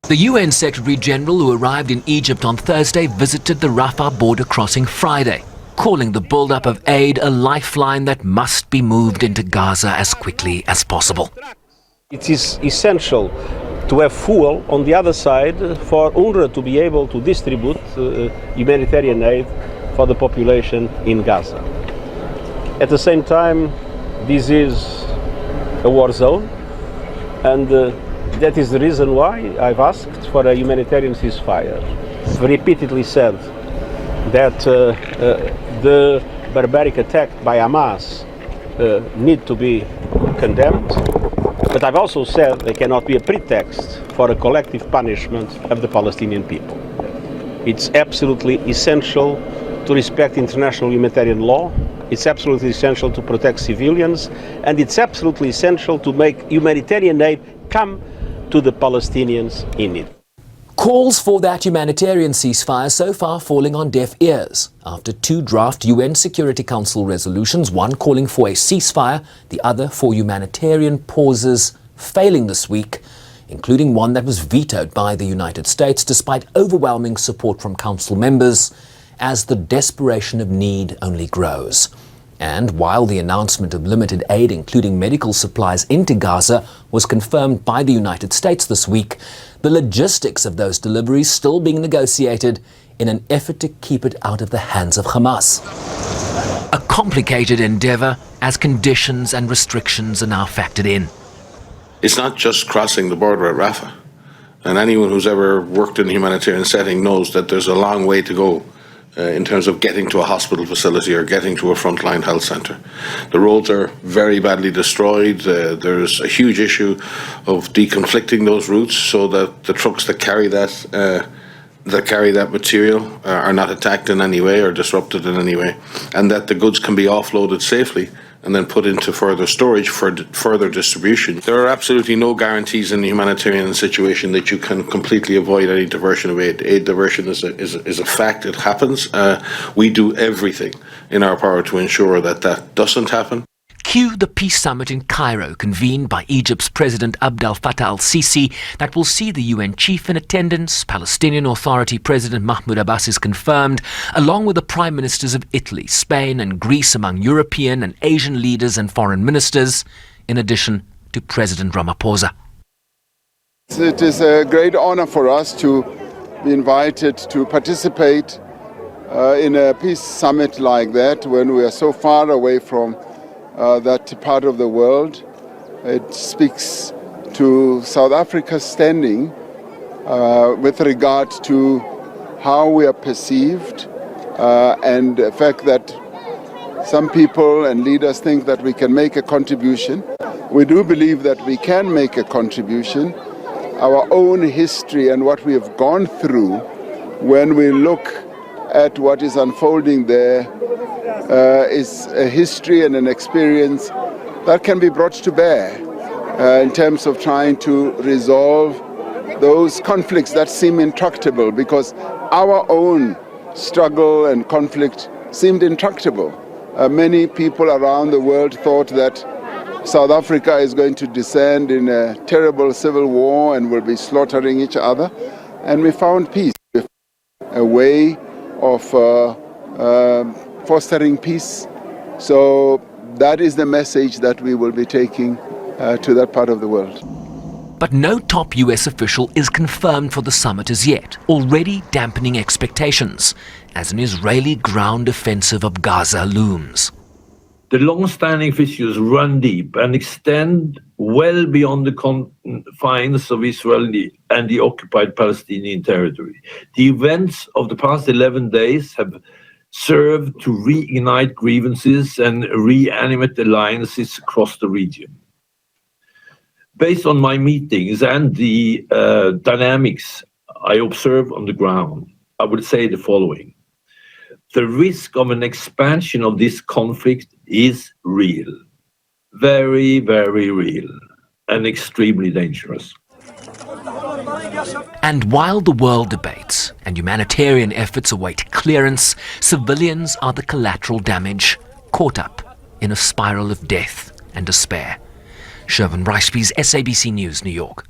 The UN Secretary-General, who arrived in Egypt on Thursday, visited the Rafah border crossing Friday, calling the build-up of aid a lifeline that must be moved into Gaza as quickly as possible. It is essential to have fuel on the other side for UNRWA to be able to distribute humanitarian aid for the population in Gaza. At the same time, this is a war zone, and that is the reason why I've asked for a humanitarian ceasefire. I've repeatedly said that the barbaric attack by Hamas need to be condemned, but I've also said they cannot be a pretext for a collective punishment of the Palestinian people. It's absolutely essential to respect international humanitarian law. It's absolutely essential to protect civilians, and it's absolutely essential to make humanitarian aid come to the Palestinians in need. Calls for that humanitarian ceasefire so far falling on deaf ears after two draft UN Security Council resolutions, one calling for a ceasefire, the other for humanitarian pauses, failing this week, including one that was vetoed by the United States despite overwhelming support from Council members as the desperation of need only grows. And while the announcement of limited aid, including medical supplies into Gaza, was confirmed by the United States this week, the logistics of those deliveries still being negotiated in an effort to keep it out of the hands of Hamas. A complicated endeavor as conditions and restrictions are now factored in. It's not just crossing the border at Rafah. And anyone who's ever worked in a humanitarian setting knows that there's a long way to go in terms of getting to a hospital facility or getting to a frontline health centre. The roads are very badly destroyed. There's a huge issue of deconflicting those routes so that the trucks that carry that material are not attacked in any way or disrupted in any way, and that the goods can be offloaded safely and then put into further storage for further distribution. There are absolutely no guarantees in the humanitarian situation that you can completely avoid any diversion of aid. Aid diversion is a fact. It happens. We do everything in our power to ensure that that doesn't happen. Cue the Peace Summit in Cairo, convened by Egypt's President Abdel Fattah al-Sisi, that will see the UN chief in attendance. Palestinian Authority President Mahmoud Abbas is confirmed, along with the prime ministers of Italy, Spain and Greece, among European and Asian leaders and foreign ministers, in addition to President Ramaphosa. It is a great honor for us to be invited to participate in a peace summit like that when we are so far away from that part of the world. It speaks to South Africa's standing with regard to how we are perceived and the fact that some people and leaders think that we can make a contribution. We do believe that we can make a contribution. Our own history and what we have gone through, when we look at what is unfolding there, is a history and an experience that can be brought to bear in terms of trying to resolve those conflicts that seem intractable, because our own struggle and conflict seemed intractable. Many people around the world thought that South Africa is going to descend in a terrible civil war and will be slaughtering each other, and we found peace, a way of fostering peace. So that is the message that we will be taking to that part of the world. But no top US official is confirmed for the summit as yet, already dampening expectations as an Israeli ground offensive of Gaza looms. The long-standing issues run deep and extend well beyond the confines of Israel and the occupied Palestinian territory. The events of the past 11 days have served to reignite grievances and reanimate alliances across the region. Based on my meetings and the dynamics I observe on the ground, I would say the following. The risk of an expansion of this conflict is real, very, very real, and extremely dangerous. And while the world debates and humanitarian efforts await clearance, civilians are the collateral damage, caught up in a spiral of death and despair. Shervin Ricebees, SABC News, New York.